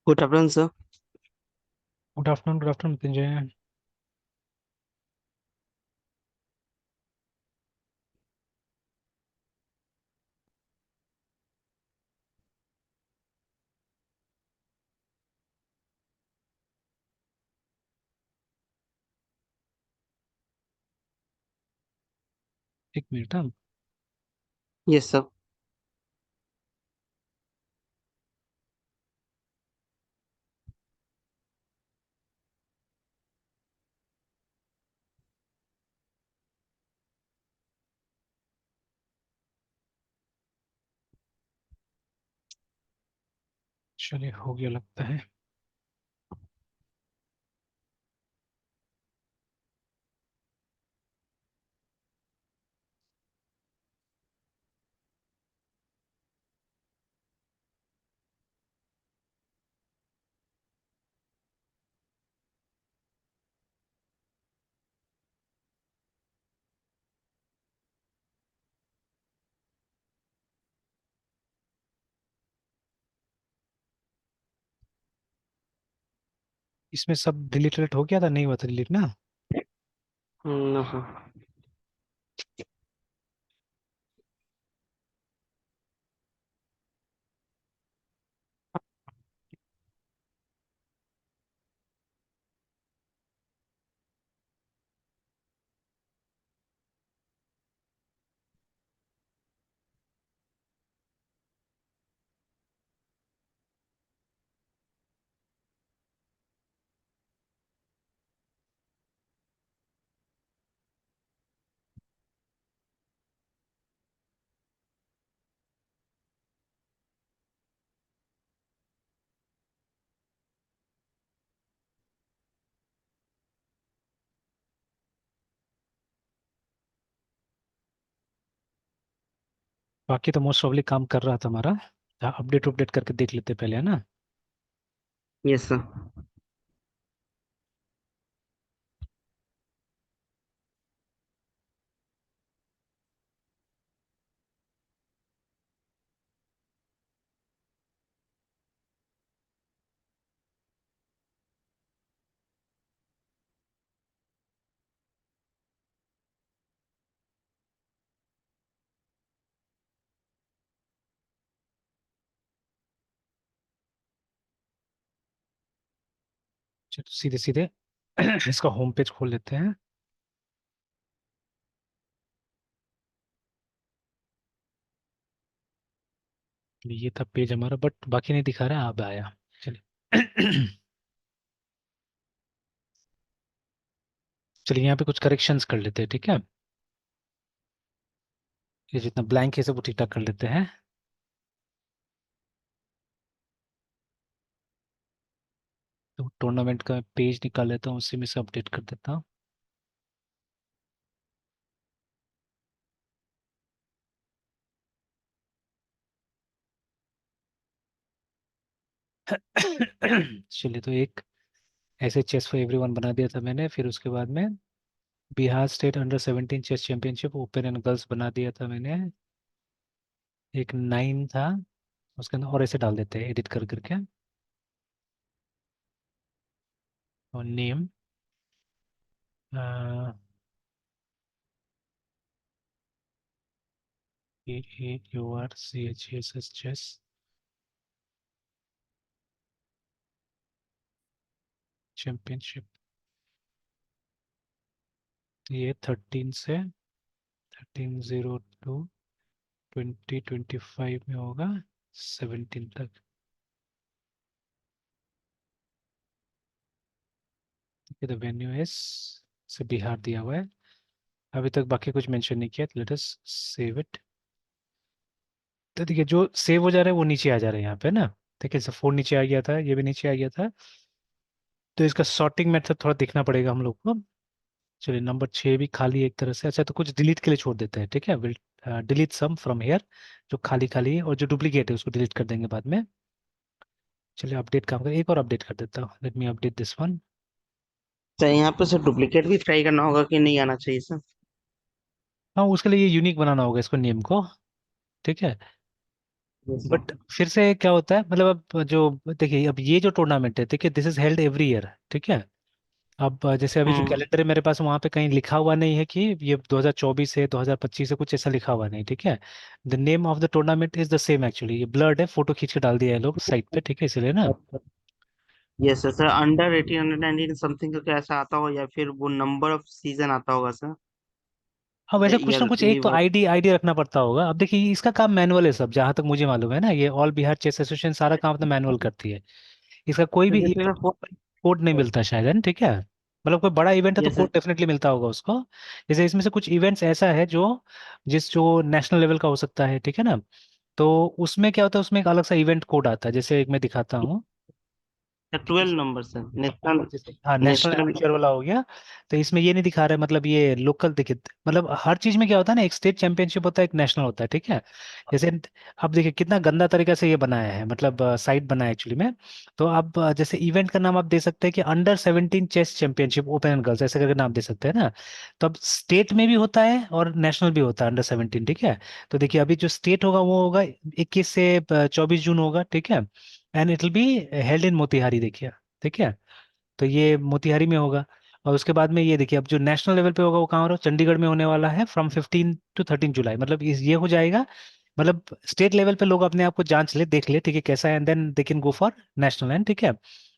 Good afternoon sir. Good afternoon Mrityunjay. एक minute हाँ। Yes sir. चलिए हो गया लगता है। इसमें सब डिलीट हो गया था, नहीं हुआ था डिलीट ना। No sir. बाकी तो मोस्ट ऑफली काम कर रहा था हमारा। अपडेट अपडेट करके देख लेते पहले, है ना। Yes sir. चलो सीधे सीधे इसका होम पेज खोल लेते हैं। ये था पेज हमारा, बट बाकी नहीं दिखा रहा, अब आया। चलिए चलिए यहाँ पे कुछ करेक्शंस कर लेते हैं, ठीक है। ये जितना ब्लैंक है सब वो ठीक ठाक कर लेते हैं। तो टूर्नामेंट का पेज निकाल लेता हूँ, उसी में से अपडेट कर देता हूँ। चलिए तो एक ऐसे चेस फॉर एवरीवन बना दिया था मैंने। फिर उसके बाद में Bihar state under 17 chess championship open and girls बना दिया था मैंने। एक 9 था, उसके अंदर और ऐसे डाल देते हैं एडिट कर करके। और नेम AAURCHESS चेस चैंपियनशिप। तो ये 13 से 13/02/2025 में होगा, 17 तक। ये द वेन्यू इज से बिहार दिया हुआ है। अभी तक बाकी कुछ मेंशन नहीं किया, लेट अस सेव इट। तो देखिए जो सेव हो जा रहा है वो नीचे आ जा रहा है यहाँ पे ना। देखिए सब 4 नीचे आ गया था, ये भी नीचे आ गया था। तो इसका सॉर्टिंग मेथड थोड़ा देखना पड़ेगा हम लोग को। चलिए नंबर 6 भी खाली एक तरह से। अच्छा तो कुछ डिलीट के लिए छोड़ देते हैं, ठीक है। Will delete some from here. जो खाली खाली है और जो डुप्लीकेट है उसको डिलीट कर देंगे बाद में। चलिए अपडेट काम कर, एक और अपडेट कर देता हूँ। Let me update this one. Sir यहाँ पे सर डुप्लीकेट भी ट्राई करना होगा कि नहीं आना चाहिए सर? हाँ उसके लिए ये यूनिक बनाना होगा इसको, नेम को। ठीक है। Yes sir. बट फिर से क्या होता है, मतलब अब जो देखिए, अब ये जो टूर्नामेंट है, ठीक है, this is held every year, ठीक है। अब जैसे अभी जो हम्म। कैलेंडर है मेरे पास, वहाँ पे कहीं लिखा हुआ नहीं है कि ये 2024 है, 2025 है, कुछ ऐसा लिखा हुआ नहीं, ठीक है। The name of the tournament is the same actually, ये ब्लर्ड है, फोटो खींच के डाल दिया है लोग साइट पे, ठीक है, इसलिए ना। Yes sir, under 18 under 19 something का ऐसा आता होगा, या फिर वो नंबर ऑफ सीजन आता होगा सर, हाँ, या वैसे कुछ ना कुछ ईयरली एक तो वाइज। आईडी आईडी रखना पड़ता होगा। अब देखिए, इसका काम मैनुअल है सब, जहाँ तक मुझे मालूम है ना, ये ऑल बिहार चेस एसोसिएशन सारा काम अपना मैनुअल करती है। इसका कोई तो भी जैसे इवेंट सर, कोड नहीं मिलता शायद, है ना, ठीक है। मतलब कोई बड़ा इवेंट है तो यस सर। कोड डेफिनेटली मिलता होगा उसको। जैसे इसमें से कुछ इवेंट्स ऐसा है जो नेशनल लेवल का हो सकता है, ठीक है ना। तो उसमें क्या होता है, उसमें एक अलग सा इवेंट कोड आता है, जैसे एक मैं दिखाता हूँ। 12 नंबर सर, नेशनल। जैसे हाँ, नेशनल नेशनल। एमेच्योर वाला हो गया। तो इसमें ये नहीं दिखा रहा है, मतलब ये लोकल दिखे, मतलब हर चीज में क्या होता है ना, एक स्टेट चैंपियनशिप होता है, एक नेशनल होता है, ठीक है। जैसे अब देखिए कितना गंदा तरीका से ये बनाया है, मतलब साइट बना है एक्चुअली में। तो अब जैसे इवेंट का नाम आप दे सकते हैं कि under 17 chess championship open and girls, ऐसे करके नाम दे सकते हैं ना। तो अब स्टेट में भी होता है और नेशनल भी होता है अंडर 17, ठीक है। तो देखिए अभी जो स्टेट होगा वो होगा 21 से 24 जून होगा, ठीक है। And it will be held in Motihari, देखिए, ठीक है। तो ये मोतिहारी में होगा। और उसके बाद में ये देखिए, अब जो नेशनल लेवल पे होगा वो कहाँ हो रहा है, चंडीगढ़ में होने वाला है, फ्रॉम 15 to 13 जुलाई, मतलब ये हो जाएगा। मतलब स्टेट लेवल पे लोग अपने आप को जांच ले, देख ले, ठीक है, कैसा है, and then they can go for national and, ठीक है।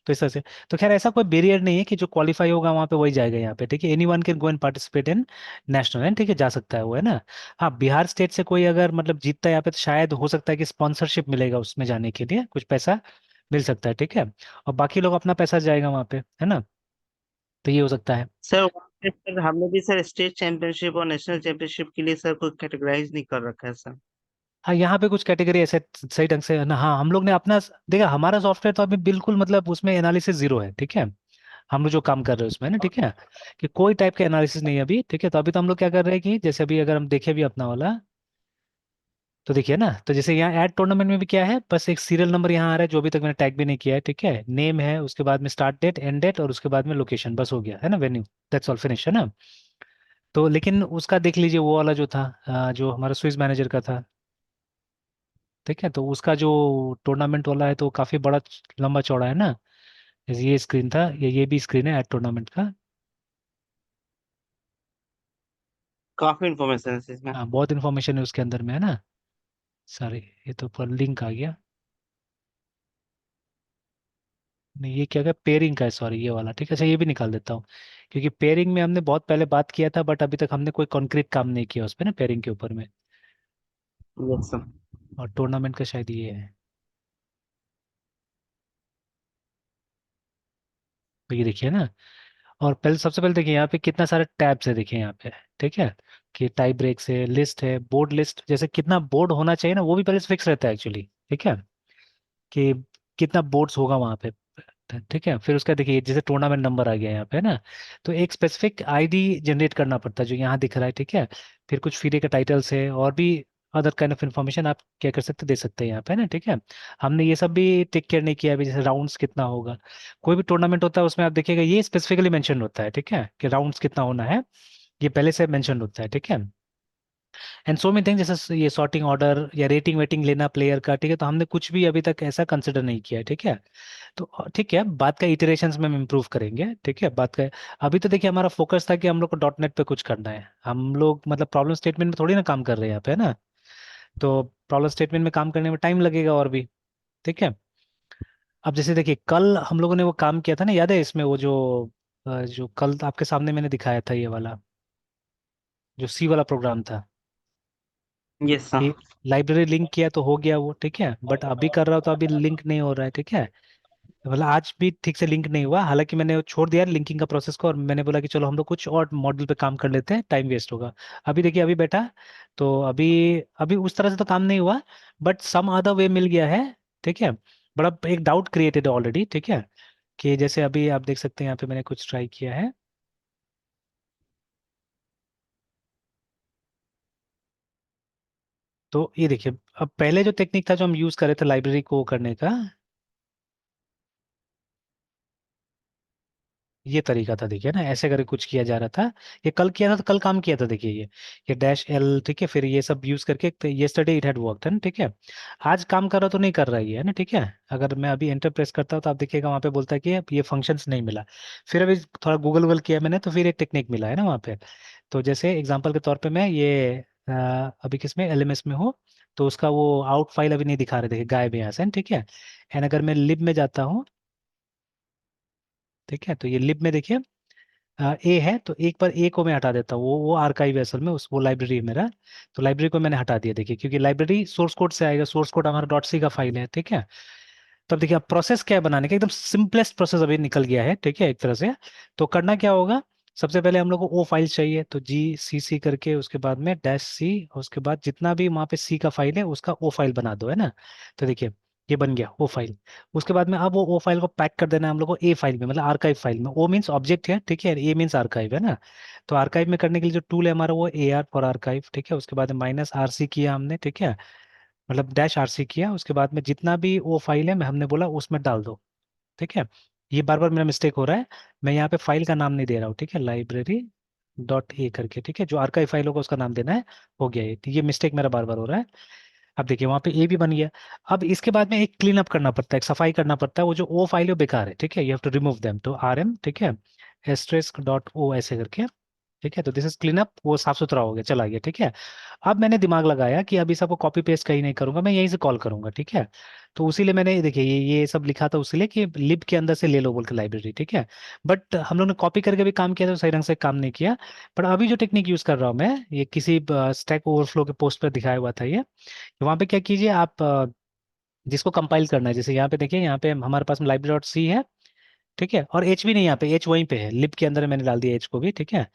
तो इस तरह से, तो खैर ऐसा कोई बैरियर नहीं है कि जो क्वालिफाई होगा वहाँ पे वही जाएगा यहाँ पे, ठीक है। Any one can go and participate in national and, ठीक है, जा सकता है वो, है ना। हाँ, बिहार स्टेट से कोई अगर मतलब जीतता है यहाँ पे, तो शायद हो सकता है कि स्पॉन्सरशिप मिलेगा उसमें जाने के लिए, कुछ पैसा मिल सकता है, ठीक है। और बाकी लोग अपना पैसा जाएगा वहाँ पे, है ना। तो ये हो सकता है। सर वहाँ पे सर हमने भी सर स्टेट चैंपियनशिप और नेशनल चैंपियनशिप के लिए सर कोई कैटेगराइज नहीं कर रखा है सर। हाँ, यहाँ पे कुछ कैटेगरी ऐसे सही ढंग से ना, हाँ, हम लोग ने अपना देखा, हमारा सॉफ्टवेयर तो अभी बिल्कुल मतलब उसमें एनालिसिस जीरो है, ठीक है। हम लोग जो काम कर रहे हैं उसमें ना, ठीक है, कि कोई टाइप का एनालिसिस नहीं है अभी, ठीक है। तो अभी तो हम लोग क्या कर रहे हैं कि जैसे अभी अगर हम देखें भी अपना वाला, तो देखिए ना, तो जैसे यहाँ ऐड टूर्नामेंट में भी क्या है, बस एक सीरियल नंबर यहाँ आ रहा है, जो अभी तक मैंने टैग भी नहीं किया है, ठीक है। नेम है, उसके बाद में स्टार्ट डेट, एंड डेट, और उसके बाद में लोकेशन, बस हो गया, है ना, वेन्यू, दैट्स ऑल, फिनिश, है ना। तो लेकिन उसका देख लीजिए, वो वाला जो था, जो हमारा स्विस मैनेजर का था, ठीक है, तो उसका जो टूर्नामेंट वाला है तो काफी बड़ा लंबा चौड़ा है ना। जैसे ये स्क्रीन था, ये भी स्क्रीन है ऐड टूर्नामेंट का। काफी इंफॉर्मेशन है इसमें। हाँ, बहुत इन्फॉर्मेशन है उसके अंदर में, है ना। सॉरी, ये तो पर लिंक आ गया। नहीं, ये क्या क्या पेयरिंग का है, सॉरी, ये वाला, ठीक है। अच्छा, ये भी निकाल देता हूँ, क्योंकि पेयरिंग में हमने बहुत पहले बात किया था, बट अभी तक हमने कोई कॉन्क्रीट काम नहीं किया उस पर ना, पेयरिंग के ऊपर में। Yes sir. और टूर्नामेंट का शायद ये है। तो ये देखिए ना। और पहले, सबसे पहले देखिए यहाँ पे कितना सारे टैब्स है, देखिए यहाँ पे, ठीक है। कि टाई ब्रेक्स है, लिस्ट है, बोर्ड लिस्ट, जैसे कितना बोर्ड होना चाहिए ना, वो भी पहले से फिक्स रहता है एक्चुअली, ठीक है। कि कितना बोर्ड्स होगा वहाँ पे, ठीक है। फिर उसका देखिए जैसे टूर्नामेंट नंबर आ गया यहाँ पे, है ना। तो एक स्पेसिफिक आईडी जनरेट करना पड़ता है, जो यहाँ दिख रहा है, ठीक है। फिर कुछ फीडे का टाइटल्स है, और भी अदर काइंड ऑफ इन्फॉर्मेशन आप क्या कर सकते, दे सकते हैं यहाँ पे, है ना, ठीक है। हमने ये सब भी टेक केयर नहीं किया अभी, जैसे राउंड्स कितना होगा। कोई भी टूर्नामेंट होता है उसमें आप देखिएगा ये स्पेसिफिकली मेंशन होता है, ठीक है, कि राउंड्स कितना होना है, ये पहले से मेंशन होता है, ठीक है। एंड सो मेनी थिंग, जैसे ये सॉर्टिंग ऑर्डर या रेटिंग वेटिंग लेना प्लेयर का, ठीक है, तो हमने कुछ भी अभी तक ऐसा कंसिडर नहीं किया है, ठीक है। तो ठीक है, बात का इटरेशंस में हम इम्प्रूव करेंगे, ठीक है, बात का। अभी तो देखिए हमारा फोकस था कि हम लोग को डॉट नेट पे कुछ करना है, हम लोग मतलब प्रॉब्लम स्टेटमेंट में थोड़ी ना काम कर रहे हैं यहाँ पे, है ना। तो प्रॉब्लम स्टेटमेंट में काम करने में टाइम लगेगा और भी, ठीक है। अब जैसे देखिए कल हम लोगों ने वो काम किया था ना, याद है इसमें वो जो कल आपके सामने मैंने दिखाया था, ये वाला जो सी वाला प्रोग्राम था, यस सर। कि लाइब्रेरी लिंक किया तो हो गया वो, ठीक है। बट अभी कर रहा हूँ तो अभी लिंक नहीं हो रहा है, ठीक है। मतलब आज भी ठीक से लिंक नहीं हुआ, हालांकि मैंने वो छोड़ दिया लिंकिंग का प्रोसेस को, और मैंने बोला कि चलो हम लोग कुछ और मॉडल पे काम कर लेते हैं, टाइम वेस्ट होगा। अभी देखिए, अभी बैठा, तो अभी अभी उस तरह से तो काम नहीं हुआ, बट सम अदर वे मिल गया है, ठीक है। बड़ा एक डाउट क्रिएटेड है ऑलरेडी, ठीक है। कि जैसे अभी आप देख सकते हैं यहाँ पे मैंने कुछ ट्राई किया है। तो ये देखिए, अब पहले जो टेक्निक था जो हम यूज कर रहे थे लाइब्रेरी को करने का, ये तरीका था, देखिए ना, ऐसे करके कुछ किया जा रहा था। ये कल किया था, तो कल काम किया था, देखिए ये डैश एल, ठीक है, फिर ये सब यूज करके येस्टरडे इट हैड वर्कड है ना, ठीक है। आज काम कर रहा तो नहीं कर रहा है ना, ठीक है। अगर मैं अभी एंटर प्रेस करता हूँ तो आप देखिएगा वहाँ पे बोलता है कि ये फंक्शंस नहीं मिला। फिर अभी थोड़ा गूगल वूगल किया मैंने, तो फिर एक टेक्निक मिला है ना वहाँ पे। तो जैसे एग्जांपल के तौर पे मैं ये अभी किसमें, एलएमएस में हो, तो उसका वो आउट फाइल अभी नहीं दिखा रहे, देखिए गायब है यहाँ से, ठीक है। एंड अगर मैं लिब में जाता हूँ, ठीक है, तो ये लिब में देखिए ए है, तो एक बार ए को मैं हटा देता हूँ, वो आर्काइव है असल में, उस वो लाइब्रेरी है मेरा। तो लाइब्रेरी को मैंने हटा दिया, देखिए, क्योंकि लाइब्रेरी सोर्स कोड से आएगा, सोर्स कोड हमारा डॉट सी का फाइल है, ठीक है। तब देखिए अब प्रोसेस क्या है बनाने का, एकदम सिंपलेस्ट प्रोसेस अभी निकल गया है, ठीक है, एक तरह से। तो करना क्या होगा, सबसे पहले हम लोग को ओ फाइल चाहिए, तो जी सी सी करके उसके बाद में डैश सी, उसके बाद जितना भी वहाँ पे सी का फाइल है उसका ओ फाइल बना दो, है ना। तो देखिए ये बन गया ओ फाइल। उसके बाद में अब वो ओ फाइल को पैक कर देना है हम लोग को ए फाइल में, मतलब आर्काइव फाइल में। ओ मीन्स ऑब्जेक्ट है, ठीक है, ए मीन्स आर्काइव, है ना। तो आर्काइव में करने के लिए जो टूल है हमारा वो ए आर फॉर आर्काइव, ठीक है। उसके बाद माइनस आर सी किया हमने, ठीक है, मतलब डैश आर सी किया। उसके बाद में जितना भी वो फाइल है मैं हमने बोला उसमें डाल दो, ठीक है। ये बार बार मेरा मिस्टेक हो रहा है, मैं यहाँ पे फाइल का नाम नहीं दे रहा हूँ, ठीक है, लाइब्रेरी डॉट ए करके, ठीक है, जो आर्काइव फाइल होगा उसका नाम देना है। हो गया ये, तो ये मिस्टेक मेरा बार बार हो रहा है। अब देखिए वहाँ पे ए भी बन गया। अब इसके बाद में एक क्लीन अप करना पड़ता है, एक सफाई करना पड़ता है, वो जो ओ फाइल है वो बेकार है, ठीक है, you have to remove them, तो आर एम, ठीक है, एस्ट्रेस्क डॉट ओ ऐसे करके, ठीक है। तो दिस इज क्लीन अप, वो साफ सुथरा हो गया, चला गया, ठीक है। अब मैंने दिमाग लगाया कि अभी सबको कॉपी पेस्ट कहीं नहीं करूंगा, मैं यहीं से कॉल करूंगा, ठीक है। तो उसी लिए मैंने देखिए ये सब लिखा था उसी लिए कि लिब के अंदर से ले लो बोल के लाइब्रेरी, ठीक है। बट हम लोग ने कॉपी करके भी काम किया तो सही ढंग से काम नहीं किया। पर अभी जो टेक्निक यूज कर रहा हूँ मैं, ये किसी स्टैक ओवरफ्लो के पोस्ट पर दिखाया हुआ था ये। वहाँ पे क्या कीजिए आप, जिसको कंपाइल करना है, जैसे यहाँ पे देखिए, यहाँ पे हमारे पास लाइब्रेरी डॉट सी है, ठीक है, और एच भी नहीं, यहाँ पे एच वहीं पे है, लिब के अंदर मैंने डाल दिया एच को भी, ठीक है।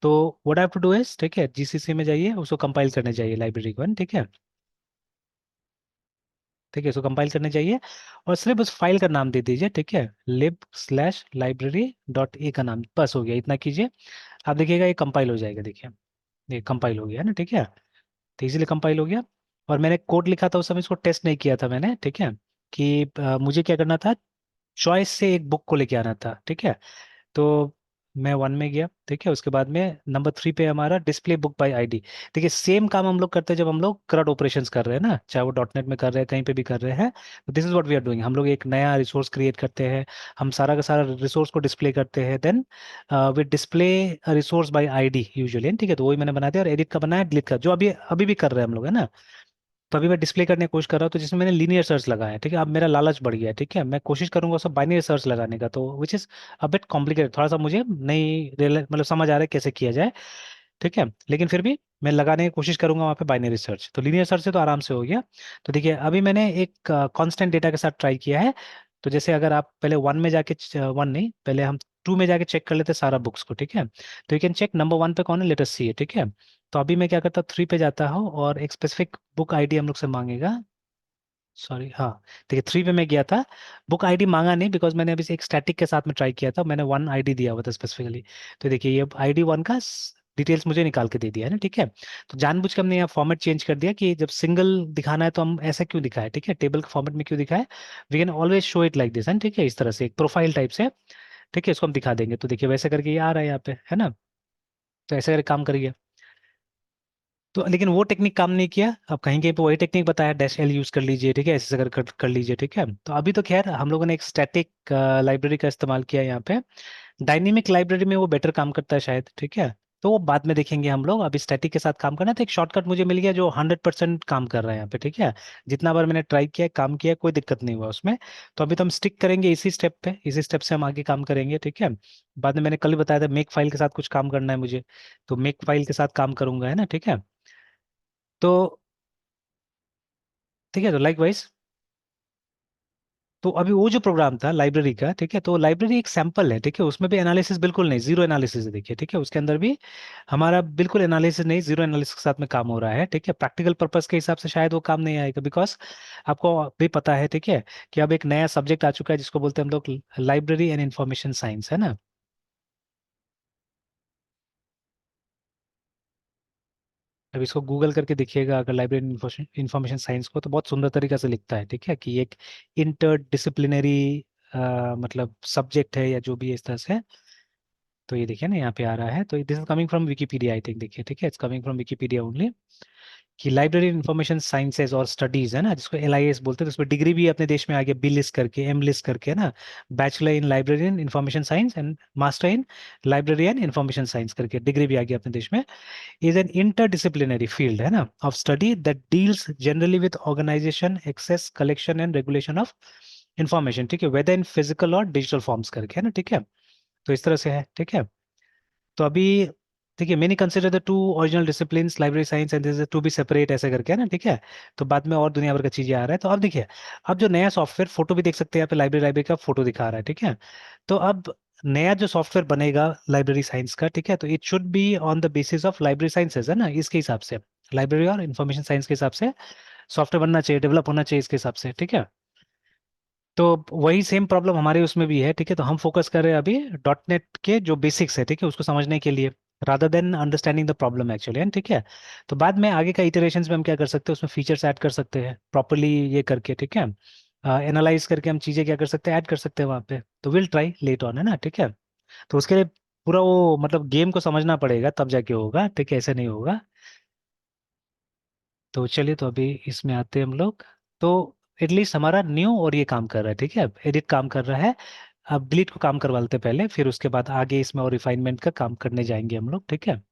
तो what have to do is, ठीक है, जीसीसी में जाइए, उसको कंपाइल करने जाइए लाइब्रेरी को, ठीक है, ठीक है, इसको कंपाइल करने जाइए और सिर्फ उस फाइल का नाम दे दीजिए, ठीक है, लिब स्लैश लाइब्रेरी डॉट ए का नाम, बस हो गया, इतना कीजिए। आप देखिएगा ये कंपाइल हो जाएगा, देखिए ये कंपाइल हो गया है ना, ठीक है। तो इजीली कंपाइल हो गया। और मैंने कोड लिखा था उस समय, इसको टेस्ट नहीं किया था मैंने, ठीक है, कि मुझे क्या करना था, चॉइस से एक बुक को लेके आना था, ठीक है। तो मैं वन में गया, ठीक है, उसके बाद में नंबर थ्री पे हमारा डिस्प्ले बुक बाय आईडी। देखिए सेम काम हम लोग करते हैं जब हम लोग करंट ऑपरेशंस कर रहे हैं ना, चाहे वो डॉट नेट में कर रहे हैं, कहीं पे भी कर रहे हैं। तो this is what we are doing, हम लोग एक नया रिसोर्स क्रिएट करते हैं, हम सारा का सारा रिसोर्स को डिस्प्ले करते हैं, then we display resource by ID usually, ठीक है। तो वही मैंने बना दिया, और एडिट का बनाया, डिलीट का, जो अभी अभी भी कर रहे हैं हम लोग, है ना। तो अभी मैं डिस्प्ले करने की कोशिश कर रहा हूँ, तो जिसमें मैंने लीनियर सर्च लगाया है, ठीक है। अब मेरा लालच बढ़ गया है, ठीक है, मैं कोशिश करूंगा सब बाइनरी सर्च लगाने का, तो which is a bit complicated, थोड़ा सा मुझे नहीं मतलब समझ आ रहा है कैसे किया जाए, ठीक है। लेकिन फिर भी मैं लगाने की कोशिश करूंगा वहाँ पे बाइनरी सर्च, तो लीनियर सर्च से तो आराम से हो गया। तो देखिए अभी मैंने एक कांस्टेंट डेटा के साथ ट्राई किया है। तो जैसे अगर आप पहले वन में जाके, वन नहीं, पहले हम टू में जाके चेक कर लेते हैं सारा बुक्स को, ठीक है। तो you can check number one पे कौन है, लेटेस्ट सी है, ठीक है। तो अभी मैं क्या करता हूँ, थ्री पे जाता हूँ और एक स्पेसिफिक बुक आईडी हम लोग से मांगेगा, सॉरी, हाँ। देखिए थ्री पे मैं गया था, बुक आईडी मांगा नहीं, बिकॉज मैंने अभी से एक स्टैटिक के साथ में ट्राई किया था, मैंने वन आईडी दिया हुआ था स्पेसिफिकली। तो देखिए ये आईडी वन का डिटेल्स मुझे निकाल के दे दिया है ना, ठीक है। तो जानबूझ के हमने यहाँ फॉर्मेट चेंज कर दिया कि जब सिंगल दिखाना है तो हम ऐसा क्यों दिखाए, ठीक है, टेबल के फॉर्मेट में क्यों दिखाए। We can always show it like this, है ठीक है, इस तरह से एक प्रोफाइल टाइप से, ठीक है, इसको हम दिखा देंगे। तो देखिए वैसे करके ये आ रहा है यहाँ पे, है ना। तो ऐसे करके काम करिए। तो लेकिन वो टेक्निक काम नहीं किया, अब कहीं कहीं पे वही टेक्निक बताया, डैश एल यूज कर लीजिए, ठीक है, ऐसे कर लीजिए, ठीक है। तो अभी तो खैर हम लोगों ने एक स्टैटिक लाइब्रेरी का इस्तेमाल किया यहाँ पे, डायनेमिक लाइब्रेरी में वो बेटर काम करता है शायद, ठीक है। तो वो बाद में देखेंगे हम लोग, अभी स्टैटिक के साथ काम करना, तो एक शॉर्टकट मुझे मिल गया जो 100% काम कर रहा है यहाँ पे, ठीक है। जितना बार मैंने ट्राई किया, काम किया, कोई दिक्कत नहीं हुआ उसमें। तो अभी तो हम स्टिक करेंगे इसी स्टेप पे, इसी स्टेप से हम आगे काम करेंगे, ठीक है। बाद में मैंने कल ही बताया था मेक फाइल के साथ कुछ काम करना है मुझे, तो मेक फाइल के साथ काम करूंगा, है ना, ठीक है। तो ठीक है, तो लाइक वाइज, तो अभी वो जो प्रोग्राम था लाइब्रेरी का, ठीक है, तो लाइब्रेरी एक सैंपल है, ठीक है, उसमें भी एनालिसिस बिल्कुल नहीं, जीरो एनालिसिस है, देखिए, ठीक है, उसके अंदर भी हमारा बिल्कुल एनालिसिस नहीं, जीरो एनालिसिस के साथ में काम हो रहा है, ठीक है। प्रैक्टिकल पर्पस के हिसाब से शायद वो काम नहीं आएगा, बिकॉज आपको भी पता है, ठीक है, कि अब एक नया सब्जेक्ट आ चुका है जिसको बोलते हैं हम लोग लाइब्रेरी एंड इंफॉर्मेशन साइंस, है ना। अब इसको गूगल करके देखिएगा, अगर लाइब्रेरी इंफॉर्मेशन साइंस को, तो बहुत सुंदर तरीके से लिखता है, ठीक है, कि एक इंटर डिसिप्लिनरी मतलब सब्जेक्ट है या जो भी है इस तरह से, तो ये देखिए ना यहाँ पे आ रहा है, तो this is coming from Wikipedia I think, देखिए ठीक है, it's coming from Wikipedia only, कि लाइब्रेरी इंफॉर्मेशन साइंसेज और स्टडीज है ना, जिसको LIS बोलते हैं, तो उसमें डिग्री भी अपने देश में आ गया, B लिस्ट करके, M लिस्ट करके, है ना, bachelor in library in information science and master in library and information science करके डिग्री भी आ गया अपने देश में। इज एन इंटरडिसिप्लिनरी फील्ड, है ना, of study that deals generally with organisation, access, collection and regulation of information, ठीक है, वेदर इन फिजिकल और डिजिटल फॉर्म्स करके, है ना, ठीक है। तो इस तरह से है, ठीक है। तो अभी देखिए, मैंने consider the two original disciplines library science and this to be separate, ऐसे करके, है ना, ठीक है। तो बाद में और दुनिया भर का चीजें आ रहा है। तो अब देखिए, अब जो नया सॉफ्टवेयर, फोटो भी देख सकते हैं यहाँ पे, लाइब्रेरी लाइब्रेरी का फोटो दिखा रहा है, ठीक है। तो अब नया जो सॉफ्टवेयर बनेगा लाइब्रेरी साइंस का, ठीक है, तो it should be on the basis of library sciences, है ना, इसके हिसाब से, लाइब्रेरी और इंफॉर्मेशन साइंस के हिसाब से सॉफ्टवेयर बनना चाहिए, डेवलप होना चाहिए इसके हिसाब से, ठीक है। तो वही सेम प्रॉब्लम हमारे उसमें भी है, ठीक है। तो हम फोकस कर रहे हैं अभी .NET के जो बेसिक्स है, ठीक है, उसको समझने के लिए, rather than understanding the problem actually, ठीक है। तो बाद में आगे का इटरेशंस में हम क्या कर सकते हैं, उसमें फीचर्स ऐड कर सकते हैं प्रॉपरली ये करके, ठीक है, एनालाइज करके हम चीजें क्या कर सकते हैं, ऐड कर सकते हैं वहाँ पे। तो विल ट्राई लेट ऑन, है ना, ठीक है। तो उसके लिए पूरा वो मतलब गेम को समझना पड़ेगा, तब जाके होगा, ठीक है, ऐसे नहीं होगा। तो चलिए, तो अभी इसमें आते हैं हम लोग। तो एटलीस्ट हमारा न्यू और ये काम कर रहा है, ठीक है, एडिट काम कर रहा है। अब डिलीट को काम करवा लेते हैं पहले, फिर उसके बाद आगे इसमें और रिफाइनमेंट का काम करने जाएंगे हम लोग, ठीक है।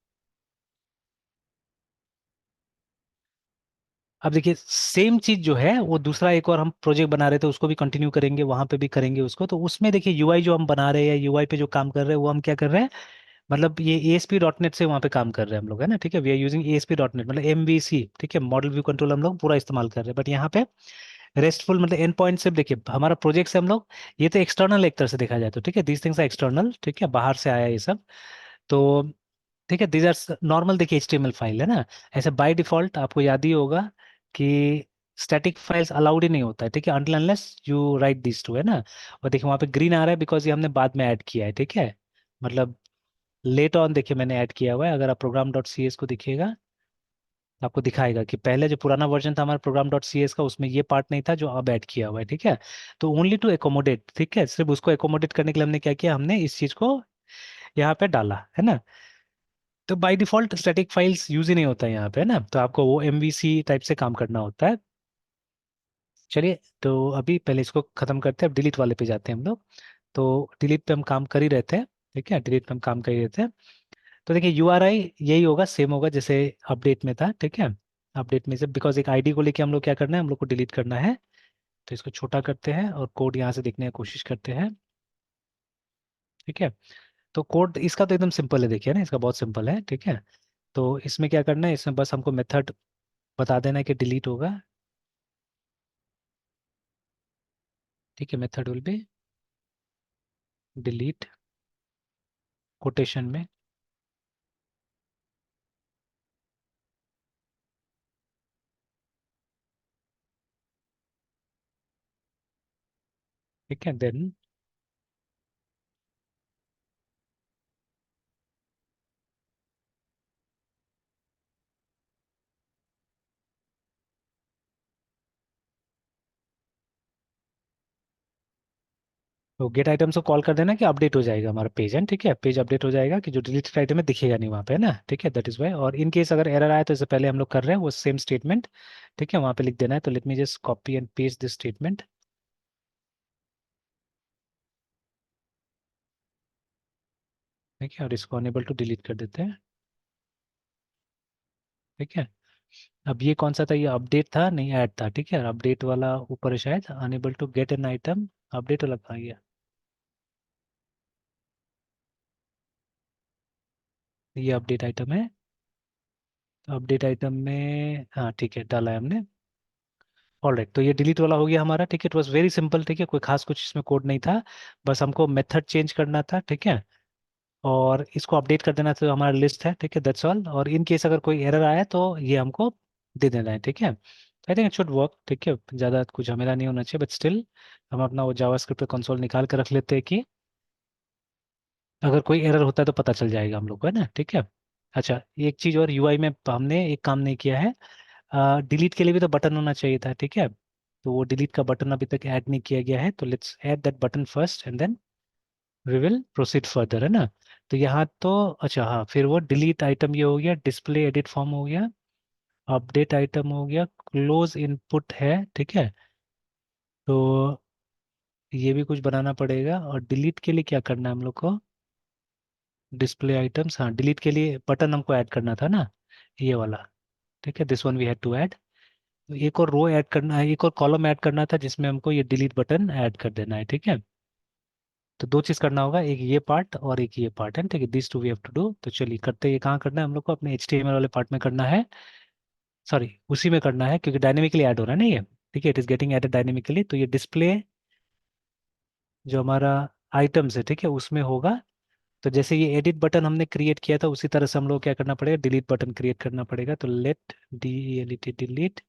अब देखिए, सेम चीज जो है वो दूसरा एक और हम प्रोजेक्ट बना रहे थे, उसको भी कंटिन्यू करेंगे, वहां पे भी करेंगे उसको। तो उसमें देखिए, UI जो हम बना रहे हैं, UI पे जो काम कर रहे हैं, वो हम क्या कर रहे हैं, मतलब ये ASP.NET से वहाँ पे काम कर रहे हैं हम लोग, है ना, ठीक है। वी आर यूजिंग ASP.NET, मतलब MVC, ठीक है, मॉडल व्यू कंट्रोल हम लोग पूरा इस्तेमाल कर रहे हैं। बट यहाँ पे रेस्टफुल मतलब एंड पॉइंट से देखिए, हमारा प्रोजेक्ट से हम लोग, ये तो एक्सटर्नल एक तरह से देखा जाए तो, ठीक है, दीज थिंग्स आर एक्सटर्नल, ठीक है, बाहर से आया ये सब। तो ठीक है, दीज आर नॉर्मल, देखिए HTML फाइल है ना। ऐसे बाय डिफॉल्ट आपको याद ही होगा कि स्टैटिक फाइल्स अलाउड ही नहीं होता है, ठीक है, until unless you write this too, है ना। और देखिए वहाँ पे ग्रीन आ रहा है बिकॉज ये हमने बाद में ऐड किया है, ठीक है, मतलब लेट ऑन देखिए मैंने ऐड किया हुआ है। अगर आप program.cs को देखिएगा, तो आपको दिखाएगा कि पहले जो पुराना वर्जन था हमारा program.cs का, उसमें ये पार्ट नहीं था जो अब ऐड किया हुआ है, ठीक है। तो ओनली टू एकोमोडेट, ठीक है, सिर्फ उसको एकोमोडेट करने के लिए हमने क्या किया, हमने इस चीज को यहाँ पे डाला, है ना। तो by default static files use ही नहीं होता है यहाँ पे, है ना, तो आपको वो MVC टाइप से काम करना होता है। चलिए, तो अभी पहले इसको खत्म करते हैं, अब डिलीट वाले पे जाते हैं हम लोग। तो डिलीट पे हम काम कर ही रहते हैं, ठीक है, डिलीट पे हम काम कर ही रहते हैं। तो देखिए, URI यही होगा, सेम होगा जैसे अपडेट में था, ठीक है। अपडेट में से बिकॉज एक ID को लेके हम लोग क्या करना है, हम लोग को डिलीट करना है। तो इसको छोटा करते हैं और कोड यहाँ से देखने की कोशिश करते हैं, ठीक है। तो कोड इसका तो एकदम सिंपल है, देखिए ना, इसका बहुत सिंपल है, ठीक है। तो इसमें क्या करना है, इसमें बस हमको मेथड बता देना है कि डिलीट होगा, ठीक है, method will be delete quotation में, ठीक है, देन तो गेट आइटम्स को कॉल कर देना कि अपडेट हो जाएगा हमारा पेज, है, ठीक है, पेज अपडेट हो जाएगा कि जो डिलीटेड आइटम है दिखेगा नहीं वहाँ पे, है ना, ठीक है, दैट इज वाई। और इन केस अगर एरर आया तो इससे पहले हम लोग कर रहे हैं वो सेम स्टेटमेंट, ठीक है, वहाँ पे लिख देना है। तो let me just copy and paste this statement, ठीक है, और इसको अनेबल टू डिलीट कर देते हैं, ठीक है। अब ये कौन सा था, ये अपडेट था नहीं ऐड था, ठीक है, अपडेट वाला ऊपर है शायद, enable to get an item, update वाला कहाँ गया, ये अपडेट आइटम है। तो अपडेट आइटम में हाँ ठीक है, डाला है हमने। ऑलराइट, तो ये डिलीट वाला हो गया हमारा, ठीक है, इट वाज वेरी सिंपल, ठीक है, कोई खास कुछ इसमें कोड नहीं था, बस हमको मेथड चेंज करना था, ठीक है, और इसको अपडेट कर देना था, तो हमारा लिस्ट है, ठीक है, दैट्स ऑल। और इन केस अगर कोई एरर आया तो ये हमको दे देना है, ठीक है। I think it should work, ठीक है, ज़्यादा कुछ झमेला नहीं होना चाहिए, बट स्टिल हम अपना वो जावास्क्रिप्ट पे कंसोल निकाल कर रख लेते हैं कि अगर कोई एरर होता है तो पता चल जाएगा हम लोग को, है ना, ठीक है। अच्छा, एक चीज़ और, UI में हमने एक काम नहीं किया है, डिलीट के लिए भी तो बटन होना चाहिए था, ठीक है। तो वो डिलीट का बटन अभी तक ऐड नहीं किया गया है, तो let's add that button first and then we will proceed further, है ना। तो यहाँ तो अच्छा, हाँ, फिर वो डिलीट आइटम ये हो गया, डिस्प्ले एडिट फॉर्म हो गया, अपडेट आइटम हो गया, क्लोज इनपुट है, ठीक है। तो ये भी कुछ बनाना पड़ेगा। और डिलीट के लिए क्या करना है हम लोग को? डिस्प्ले आइटम्स, हाँ, डिलीट के लिए बटन हमको ऐड करना था ना, ये वाला, ठीक है, this one we had to add. एक और रो ऐड करना है, एक और कॉलम ऐड करना था जिसमें हमको ये डिलीट बटन ऐड कर देना है, ठीक है। तो दो चीज करना होगा, एक ये पार्ट और एक ये पार्ट है, ठीक है, this too we have to do. तो चलिए करते हैं, ये कहाँ करना है हम लोग को? अपने HTML वाले पार्ट में करना है, सॉरी, उसी में करना है, क्योंकि डायनेमिकली ऐड हो रहा है ना ये, ठीक है, it is getting added dynamically. तो ये डिस्प्ले जो हमारा आइटम्स है, ठीक है, उसमें होगा। तो जैसे ये एडिट बटन हमने क्रिएट किया था, उसी तरह से हम लोग क्या करना पड़ेगा, डिलीट बटन क्रिएट करना पड़ेगा। तो let DELET delete,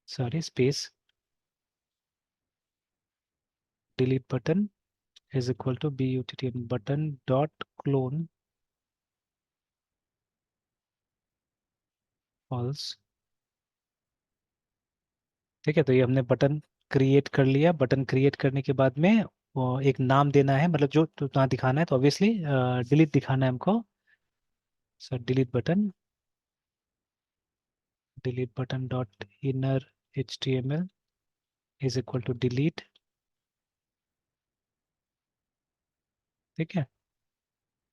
sorry, space, delete button is equal to BUTTN button dot clone false, ठीक है। तो ये हमने बटन क्रिएट कर लिया। बटन क्रिएट करने के बाद में वो एक नाम देना है, मतलब जो यहाँ दिखाना है, तो ऑब्वियसली डिलीट दिखाना है हमको। Sir delete button dot inner HTML is equal to delete, ठीक है।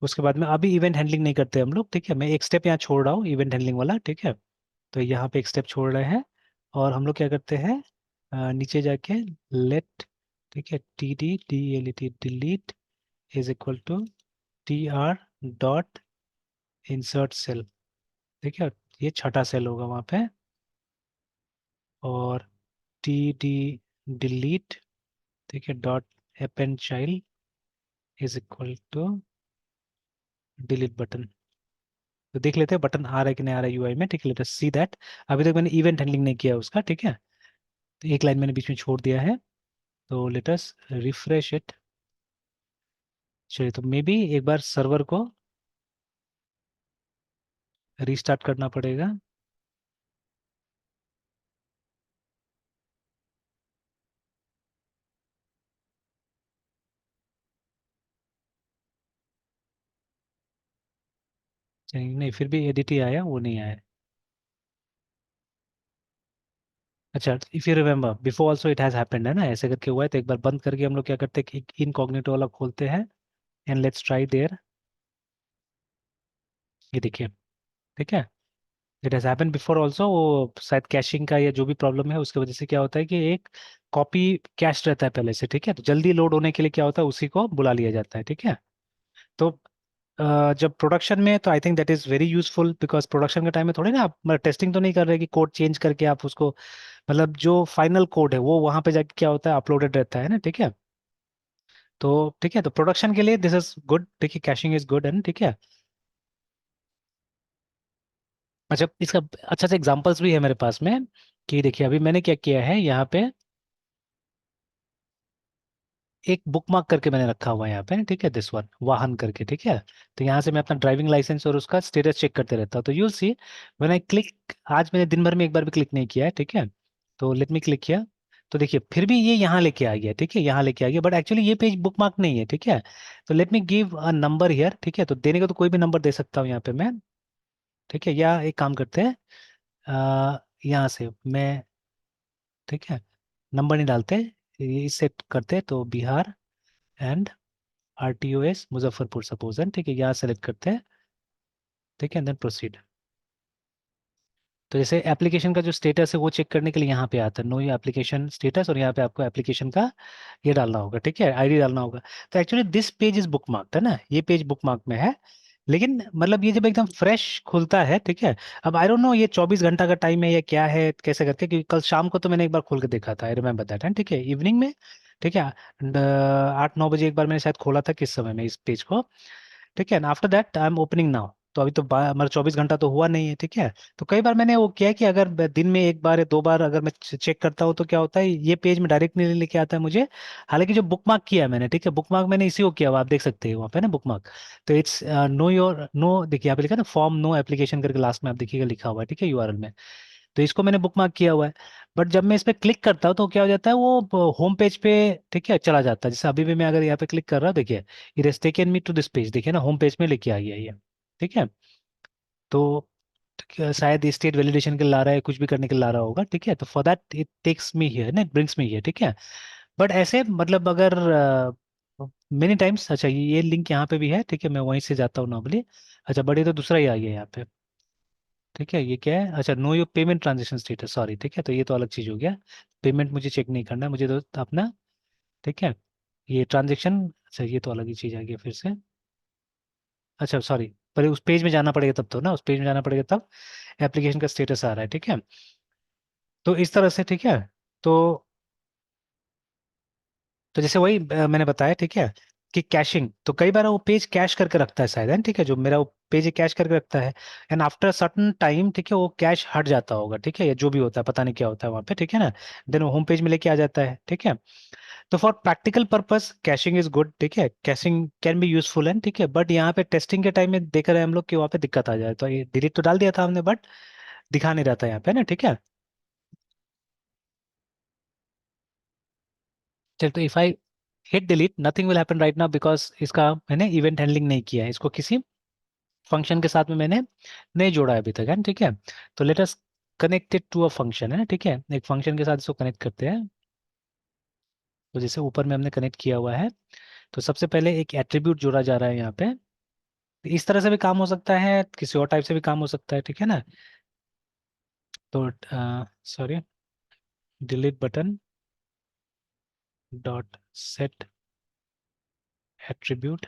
उसके बाद में अभी इवेंट हैंडलिंग नहीं करते हम लोग, ठीक है, मैं एक स्टेप यहाँ छोड़ रहा हूँ इवेंट हैंडलिंग वाला, ठीक है। तो यहाँ पे एक स्टेप छोड़ रहे हैं, और हम लोग क्या करते हैं, नीचे जाके लेट, ठीक है, TDDELET delete is equal to TR dot insert cell, ठीक है। ये छठा सेल होगा वहाँ पे। और TD डिलीट, ठीक है, dot append child is equal to delete button. तो देख लेते हैं बटन आ रहा है कि नहीं आ रहा है UI में, ठीक है, लेट अस सी दैट। अभी तक मैंने इवेंट हैंडलिंग नहीं किया उसका, ठीक है। तो एक लाइन मैंने बीच में छोड़ दिया है। तो लेट अस रिफ्रेश इट। चलिए, तो मे बी एक बार सर्वर को रीस्टार्ट करना पड़ेगा। चलिए, नहीं, फिर भी एडिट ही आया, वो नहीं आया। अच्छा, if you remember before also it has happened, है ना, ऐसे करके हुआ है। तो एक बार बंद करके हम लोग क्या करते हैं कि इनकॉग्निटो वाला खोलते हैं, एंड लेट्स ट्राई देयर। ये देखिए, ठीक है, it has happened before also. वो शायद कैशिंग का या जो भी प्रॉब्लम है उसकी वजह से क्या होता है कि एक कॉपी कैश रहता है पहले से, ठीक है। तो जल्दी लोड होने के लिए क्या होता है, उसी को बुला लिया जाता है, ठीक है। तो जब प्रोडक्शन में, तो I think that is very useful, because production के टाइम में थोड़ी ना आप टेस्टिंग तो नहीं कर रहे कि कोड चेंज करके आप उसको, मतलब जो फाइनल कोड है वो वहां पे जाके क्या होता है, अपलोडेड रहता है ना, ठीक है। तो ठीक है, तो प्रोडक्शन के लिए दिस इज गुड, ठीक है, कैशिंग इज गुड, है ना, ठीक है। अच्छा, इसका अच्छा से एग्जांपल्स भी है मेरे पास में, कि देखिए अभी मैंने क्या किया है यहाँ पे, एक बुक मार्क करके मैंने रखा हुआ है यहाँ पे, ठीक है, दिस वन वाहन करके, ठीक है। तो यहाँ से मैं अपना ड्राइविंग लाइसेंस और उसका स्टेटस चेक करते रहता हूँ। तो you'll see when I click, आज मैंने दिन भर में एक बार भी क्लिक नहीं किया है, ठीक है। तो लेट मी क्लिक किया, तो देखिए फिर भी ये यहाँ लेके आ गया, ठीक है, यहाँ लेके आ गया, बट एक्चुअली ये पेज बुक मार्क नहीं है, ठीक है। तो let me give a number here, ठीक है। तो देने का तो कोई भी नंबर दे सकता हूँ यहाँ पे मैं, ठीक है। या एक काम करते हैं, यहाँ से मैं, ठीक है, नंबर नहीं डालते, ये इससे करते हैं, तो Bihar and RTOS Muzaffarpur suppose है, ठीक है, यहाँ सेलेक्ट करते हैं, ठीक है, देन प्रोसीड। तो जैसे एप्लीकेशन का जो स्टेटस है वो चेक करने के लिए यहाँ पे आता है नो ये एप्लीकेशन स्टेटस, और यहाँ पे आपको एप्लीकेशन का ये डालना होगा, ठीक है, ID डालना होगा। तो actually this page is book marked, है ना, ये पेज बुक मार्क में है। लेकिन मतलब ये जब एकदम फ्रेश खुलता है, ठीक है। अब आई डोंट नो ये 24 घंटा का टाइम है या क्या है, कैसे करके, क्योंकि कल शाम को तो मैंने एक बार खोल के देखा था, आई रिमेम्बर दैट, है, ठीक है, इवनिंग में, ठीक है, 8-9 बजे एक बार मैंने शायद खोला था, किस समय में इस पेज को, ठीक है। And after that I am opening now. तो अभी तो मतलब 24 घंटा तो हुआ नहीं है, ठीक है। तो कई बार मैंने वो किया है कि अगर दिन में एक बार या दो बार अगर मैं चेक करता हूँ, तो क्या होता है, ये पेज में डायरेक्ट नहीं लेके आता है मुझे। हालांकि जो बुक मार्क किया है मैंने, ठीक है, बुक मार्क मैंने इसी को किया हुआ, आप देख सकते हैं वहाँ पे ना बुक मार्क। तो इट्स नो योर नो, देखिए यहाँ पे लिखा है ना, फॉर्म नो एप्लीकेशन करके लास्ट में आप देखिएगा लिखा हुआ है, ठीक है, URL में। तो इसको मैंने बुक मार्क किया हुआ है। बट जब मैं इस पे क्लिक करता हूँ तो क्या हो जाता है, वो होम पेज पे ठीक है चला जाता है। जैसे अभी भी मैं अगर यहाँ पे क्लिक कर रहा हूँ, देखिए it has taken me to this page, देखिए ना होम पेज में लेके आ गया ये। ठीक है। तो शायद स्टेट वैलिडेशन के लिए ला रहा है, कुछ भी करने के लिए ला रहा होगा। ठीक है। तो for that it takes me here ना, इट ब्रिंग्स मी हियर। ठीक है। बट ऐसे मतलब अगर मेनी टाइम्स, अच्छा ये लिंक यहाँ पे भी है। ठीक है, मैं वहीं से जाता हूँ नॉर्मली। अच्छा बट ये तो दूसरा ही आ गया यहाँ पे। ठीक है, ये क्या है, अच्छा know your payment transaction status, sorry. ठीक है, तो ये तो अलग चीज़ हो गया। पेमेंट मुझे चेक नहीं करना है, मुझे तो अपना। ठीक है। ये ट्रांजेक्शन, अच्छा ये तो अलग ही चीज़ आ गया फिर से। अच्छा सॉरी, पर उस पेज में जाना पड़ेगा तब, तो ना उस पेज में जाना पड़ेगा तब एप्लीकेशन का स्टेटस आ रहा है। ठीक है। तो इस तरह से। ठीक है। तो जैसे वही मैंने बताया। ठीक है, कि कैशिंग तो कई बार वो पेज कैश करके रखता है शायद, है ना? ठीक है, जो मेरा वो पेज है कैश करके रखता है। एंड आफ्टर सर्टन टाइम, ठीक है, वो कैश हट जाता होगा। ठीक है, या जो भी होता है, पता नहीं क्या होता है वहाँ पे। ठीक है ना, देन वो होम पेज में लेके आ जाता है। ठीक है। तो for practical purpose caching is good. ठीक है, कैशिंग कैन बी यूजफुल है। ठीक है, बट यहाँ पे टेस्टिंग के टाइम में देख रहे हैं हम लोग कि वहाँ पे दिक्कत आ जाए, तो ये डिलीट तो डाल दिया था हमने, बट दिखा नहीं रहा था यहाँ पे ना। ठीक है। चल, तो if I hit delete, nothing will happen right now, because इसका मैंने इवेंट हैंडलिंग नहीं किया है, इसको किसी फंक्शन के साथ में मैंने नहीं जोड़ा है अभी तक, है ना? ठीक है। तो let us connected to a function, है ना? ठीक है, एक फंक्शन के साथ इसको कनेक्ट करते हैं। तो जैसे ऊपर में हमने कनेक्ट किया हुआ है, तो सबसे पहले एक एट्रीब्यूट जोड़ा जा रहा है यहाँ पे। इस तरह से भी काम हो सकता है, किसी और टाइप से भी काम हो सकता है। ठीक है ना। तो sorry, delete button dot set attribute.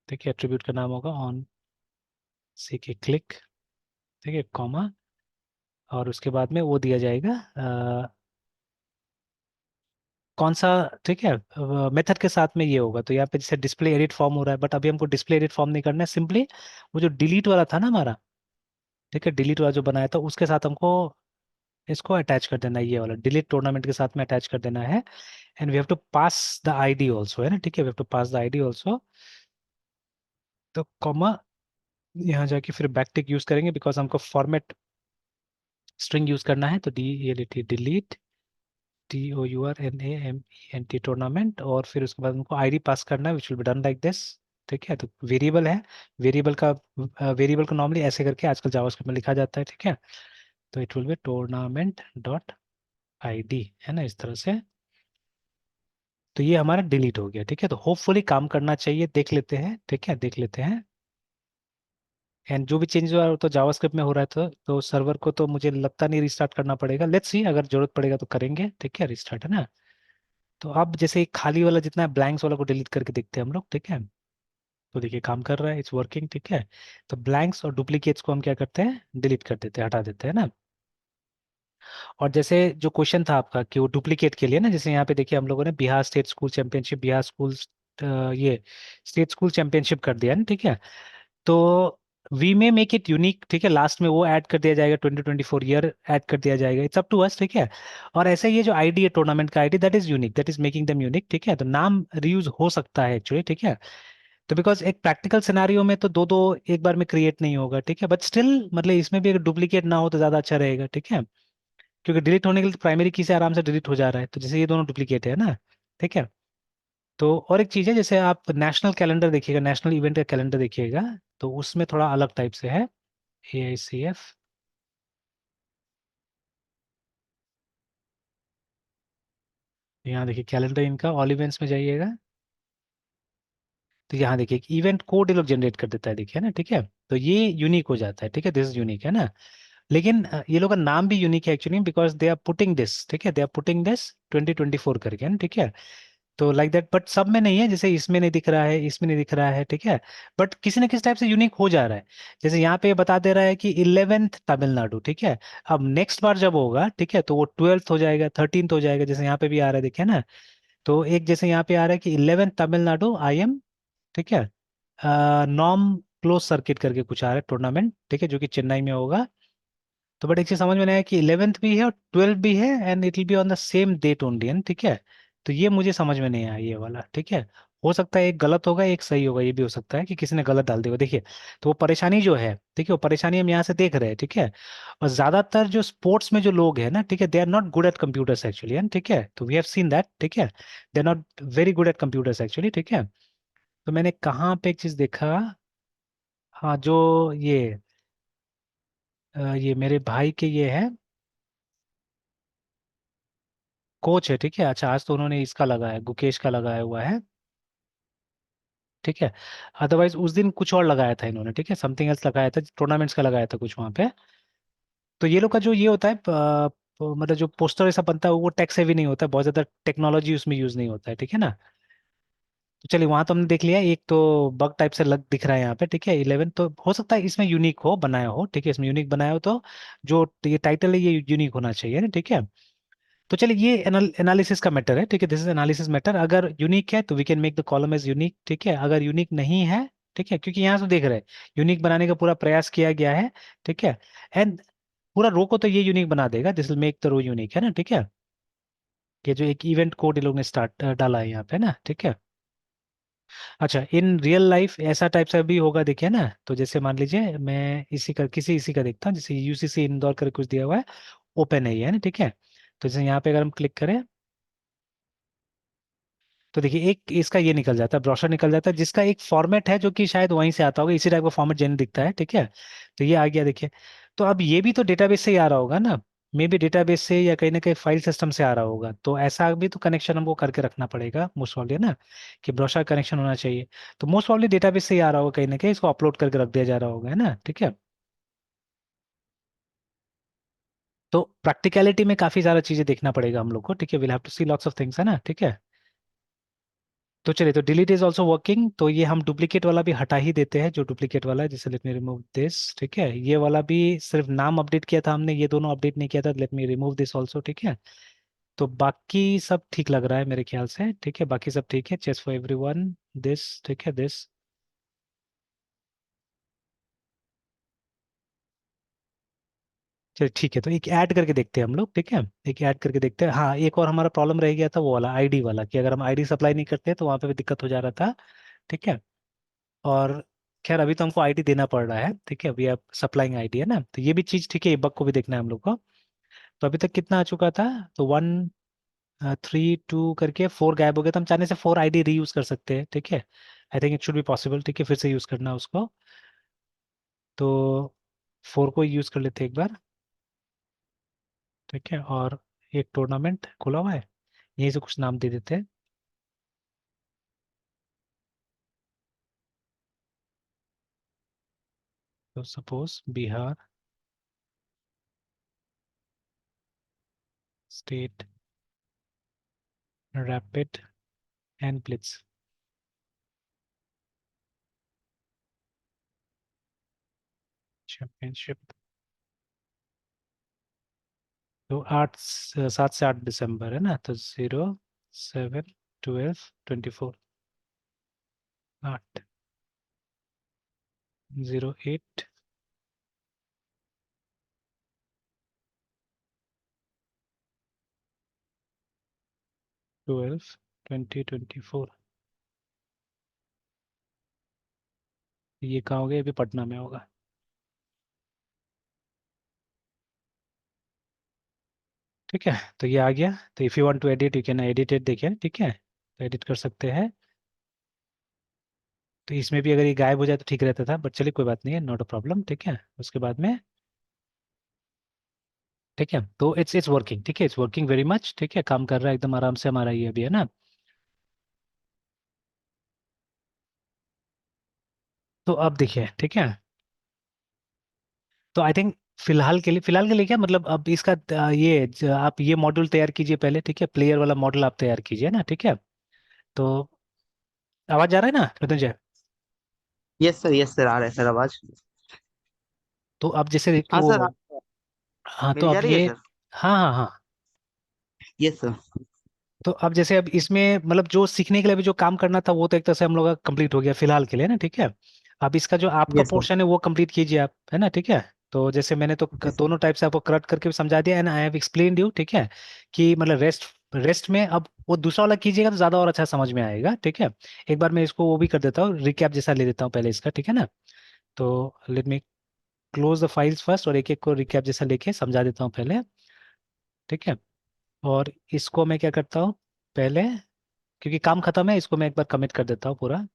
ठीक है, एट्रीब्यूट का नाम होगा ऑन सी के क्लिक। ठीक है, कॉमा, और उसके बाद में वो दिया जाएगा कौन सा। ठीक है, मेथड के साथ में ये होगा। तो यहाँ पे जैसे डिस्प्ले एडिट फॉर्म हो रहा है, बट अभी हमको डिस्प्ले एडिट फॉर्म नहीं करना है, सिंपली वो जो डिलीट वाला था ना हमारा, ठीक है, डिलीट वाला जो बनाया था उसके साथ हमको इसको अटैच कर देना है, ये वाला डिलीट टूर्नामेंट के साथ में अटैच कर देना है। And we have to pass the ID also, है ना? ठीक है, we have to pass the ID also. तो कॉमा, यहाँ जाके फिर बैकटिक यूज करेंगे, बिकॉज हमको फॉर्मेट स्ट्रिंग यूज करना है। तो D A delete TOURNAMENT tournament, और फिर उसके बाद उनको आईडी पास करना है, which will be done like this. ठीक है, तो वेरिएबल है। वेरिएबल का वेरिएबल को नॉर्मली ऐसे करके आजकल जावास्क्रिप्ट में लिखा जाता है। ठीक है, तो it will B tournament dot ID, है ना, इस तरह से। तो ये हमारा डिलीट हो गया। ठीक है, तो होपफुली काम करना चाहिए, देख लेते हैं। ठीक है, देख लेते हैं। एंड जो भी चेंज हुआ है वो तो जावास्क्रिप्ट में हो रहा है, तो सर्वर को तो मुझे लगता नहीं रिस्टार्ट करना पड़ेगा। लेट्स सी, अगर जरूरत पड़ेगा तो करेंगे। ठीक है, रिस्टार्ट, है ना? तो अब जैसे एक खाली वाला जितना है, ब्लैंक्स वाला को डिलीट करके देखते हैं हम लोग। ठीक है, तो देखिए काम कर रहा है, इट्स वर्किंग। ठीक है, तो ब्लैंक्स और डुप्लीकेट्स को हम क्या करते हैं, डिलीट कर देते हैं, हटा देते हैं ना। और जैसे जो क्वेश्चन था आपका कि वो डुप्लीकेट के लिए ना, जैसे यहाँ पे देखिए हम लोगों ने Bihar state school championship, Bihar school ये स्टेट स्कूल चैंपियनशिप कर दिया है ना। ठीक है, तो we may make it unique. ठीक है, लास्ट में वो ऐड कर दिया जाएगा, 2024 ईयर ऐड कर दिया जाएगा, इट्स अप टू अस। ठीक है, और ऐसे ये जो आईडी है टूर्नामेंट का ID, that is unique, that is making them unique. ठीक है, तो नाम रीयूज हो सकता है एक्चुअली। ठीक है, तो बिकॉज एक प्रैक्टिकल सिनारियो में तो दो दो एक बार में क्रिएट नहीं होगा। ठीक है, बट स्टिल मतलब इसमें भी अगर डुप्लीकेट ना हो तो ज्यादा अच्छा रहेगा। ठीक है, क्योंकि डिलीट होने के लिए प्राइमरी की से आराम से डिलीट हो जा रहा है, तो जैसे ये दोनों डुप्लीकेट है ना। ठीक है, तो और एक चीज़ है, जैसे आप नेशनल कैलेंडर देखिएगा, नेशनल इवेंट का कैलेंडर देखिएगा, तो उसमें थोड़ा अलग टाइप से है। AICF, यहाँ देखिए कैलेंडर इनका, ऑल इवेंट्स में जाइएगा, तो यहाँ देखिए एक इवेंट कोड ये लोग जनरेट कर देता है, देखिए ना। ठीक है, तो ये यूनिक हो जाता है। ठीक है, दिस इज यूनिक, है ना? लेकिन ये लोग का नाम भी यूनिक है actually, because they are putting this. ठीक है, दे आर पुटिंग दिस 2024 करके, है ना? ठीक है, तो लाइक दैट, बट सब में नहीं है, जैसे इसमें नहीं दिख रहा है, इसमें नहीं दिख रहा है। ठीक है, बट किसी न किसी टाइप से यूनिक हो जा रहा है। जैसे यहाँ पे ये बता दे रहा है कि 11th तमिलनाडु। ठीक है, अब नेक्स्ट बार जब होगा, ठीक है, तो वो 12th हो जाएगा, 13th हो जाएगा, जैसे यहाँ पे भी आ रहा है, देखिए ना। तो एक जैसे यहाँ पे आ रहा है कि 11th तमिलनाडु IM। ठीक है, नॉम क्लोज सर्किट करके कुछ आ रहा है टूर्नामेंट। ठीक है, जो कि चेन्नई में होगा। तो बट एक चीज समझ में नहीं आया कि 11th भी है और 12th भी है, and it will be on the same date only, है ना? ठीक है, तो ये मुझे समझ में नहीं आया ये वाला। ठीक है, हो सकता है एक गलत होगा एक सही होगा, ये भी हो सकता है कि किसी ने गलत डाल दिया होगा। देखिए, तो वो परेशानी जो है, देखिए वो परेशानी हम यहाँ से देख रहे हैं, ठीक है। और ज्यादातर जो स्पोर्ट्स में जो लोग हैं ना, ठीक है, they are not good at computers actually, ठीक है, तो वी हैव सीन दैट, ठीक है, they are not very good at computers actually, ठीक है। तो मैंने कहाँ पे एक चीज देखा, हाँ, जो ये मेरे भाई के ये है, कोच है, ठीक है। अच्छा, आज तो उन्होंने इसका लगाया, गुकेश का लगाया हुआ है, ठीक है। अदरवाइज उस दिन कुछ और लगाया था इन्होंने, ठीक है, समथिंग एल्स लगाया था, टूर्नामेंट्स का लगाया था कुछ वहाँ पे। तो ये लोग का जो ये होता है मतलब जो पोस्टर ऐसा बनता है वो टेक सेवी नहीं होता है, बहुत ज्यादा टेक्नोलॉजी उसमें यूज नहीं होता है, ठीक है ना। तो चलिए, वहां तो हमने देख लिया, एक तो बग टाइप से लग दिख रहा है यहाँ पे, ठीक है। 11 तो हो सकता है इसमें यूनिक हो बनाया हो, ठीक है, इसमें यूनिक बनाया हो तो जो ये टाइटल है ये यूनिक होना चाहिए ना, ठीक है। तो चलिए, ये एनालिसिस का मैटर है, ठीक है, दिस इज एनालिसिस मैटर। अगर यूनिक है तो we can make the column as unique, ठीक है। अगर यूनिक नहीं है, ठीक है, क्योंकि यहाँ से देख रहे हैं यूनिक बनाने का पूरा प्रयास किया गया है, ठीक है। एंड पूरा रो को तो ये यूनिक बना देगा, this will make the row unique, है ना, ठीक है। ये जो एक इवेंट कोड ये लोग ने स्टार्ट डाला है यहाँ पे ना, ठीक है। अच्छा, इन रियल लाइफ ऐसा टाइप से भी होगा, देखिए ना। तो जैसे मान लीजिए मैं इसी का देखता हूँ, जैसे यूसीसी इंदौर कर कुछ दिया हुआ है, ओपन है ना, ठीक है। तो जैसे यहाँ पे अगर हम क्लिक करें, तो देखिए एक इसका ये निकल जाता है, ब्रोशर निकल जाता है, जिसका एक फॉर्मेट है जो कि शायद वहीं से आता होगा, इसी टाइप का फॉर्मेट जेन दिखता है, ठीक है। तो ये आ गया, देखिए। तो अब ये भी तो डेटाबेस से ही आ रहा होगा ना, मे बी डेटाबेस से या कहीं ना कहीं फाइल सिस्टम से आ रहा होगा, तो ऐसा भी तो कनेक्शन हमको करके रखना पड़ेगा मोस्ट प्रॉब्ली, ना, कि ब्रोशर कनेक्शन होना चाहिए। तो मोस्ट प्रॉब्ली डेटाबेस से ही आ रहा होगा कहीं ना कहीं, इसको अपलोड करके रख दिया जा रहा होगा, है ना, ठीक है। तो प्रैक्टिकलिटी में काफी सारा चीजें देखना पड़ेगा हम लोग को, ठीक है, will have to see lots of things, है ना, ठीक है। तो चलिए, तो डिलीट इज ऑल्सो वर्किंग, तो ये हम डुप्लीकेट वाला भी हटा ही देते हैं, जो डुप्लीकेट वाला है, जैसे लेट मी रिमूव दिस, ठीक है। ये वाला भी सिर्फ नाम अपडेट किया था हमने, ये दोनों अपडेट नहीं किया था, let me remove this also, ठीक है। तो बाकी सब ठीक लग रहा है मेरे ख्याल से, ठीक है, बाकी सब ठीक है, चेस फॉर एवरीवन, दिस, ठीक है, दिस। चलिए ठीक है, तो एक ऐड करके देखते हैं हम लोग, ठीक है, एक ऐड करके देखते हैं। हाँ, एक और हमारा प्रॉब्लम रह गया था वो वाला आईडी वाला, कि अगर हम आईडी सप्लाई नहीं करते तो वहाँ पे भी दिक्कत हो जा रहा था, ठीक है। और खैर अभी तो हमको आईडी देना पड़ रहा है, ठीक है, अभी आप सप्लाइंग आईडी है ना, तो ये भी चीज ठीक है, ये बग को भी देखना है हम लोग को। तो अभी तक कितना आ चुका था, तो 1 3 2 करके 4 गायब हो गया, तो हम चाहने से 4 आईडी रीयूज कर सकते हैं, ठीक है। I think it should be possible, ठीक है, फिर से यूज करना उसको। तो 4 को यूज कर लेते हैं एक बार, ठीक है। और एक टूर्नामेंट खुला हुआ है, यहीं से कुछ नाम दे देते हैं। तो suppose Bihar state rapid and Blitz championship. तो 7 से 8 दिसंबर है ना, तो 0 7 12 24, 8 08 12 2024। ये कहाँ हो गया, ये भी पटना में होगा, ठीक है। तो ये आ गया, तो if you want to edit you can edit it, देखिए, ठीक है, तो एडिट कर सकते हैं। तो इसमें भी अगर ये गायब हो जाए तो ठीक रहता था, बट चलिए कोई बात नहीं है, नॉट अ प्रॉब्लम, ठीक है। उसके बाद में, ठीक है, तो इट्स वर्किंग, ठीक है, इट्स वर्किंग वेरी मच, ठीक है, काम कर रहा है एकदम आराम से हमारा ये भी, है ना। तो अब देखिए, ठीक है, तो आई थिंक फिलहाल के लिए क्या मतलब, अब इसका आप ये मॉड्यूल तैयार कीजिए पहले, ठीक है, प्लेयर वाला मॉडल आप तैयार कीजिए ना, ठीक है। तो आवाज जा रहा है ना मृत्युंजय? यस सर, आ रहा है सर आवाज। तो अब जैसे हाँ सर, वो, हाँ, तो मेरी जा अब रही है ये, सर। हाँ हाँ हाँ। Yes sir. तो अब जैसे अब इसमें मतलब जो सीखने के लिए भी जो काम करना था वो तो एक तरह से हम लोग का कंप्लीट हो गया फिलहाल के लिए ना, ठीक है। अब इसका जो आपका यस सर। पोर्शन है वो कंप्लीट कीजिए आप, है ना, ठीक है। तो जैसे मैंने तो जैसे दोनों टाइप से आपको करेक्ट करके भी समझा दिया, and I have explained you, ठीक है, कि मतलब रेस्ट रेस्ट में अब वो दूसरा वाला कीजिएगा तो ज्यादा और अच्छा समझ में आएगा, ठीक है। एक बार मैं इसको वो भी कर देता हूँ, रिकैप जैसा ले लेता हूँ पहले इसका, ठीक है ना। तो let me close the files first, और एक एक को रिकैप जैसा लेके समझा देता हूँ पहले, ठीक है। और इसको मैं क्या करता हूँ पहले, क्योंकि काम खत्म है, इसको मैं एक बार कमिट कर देता हूँ पूरा।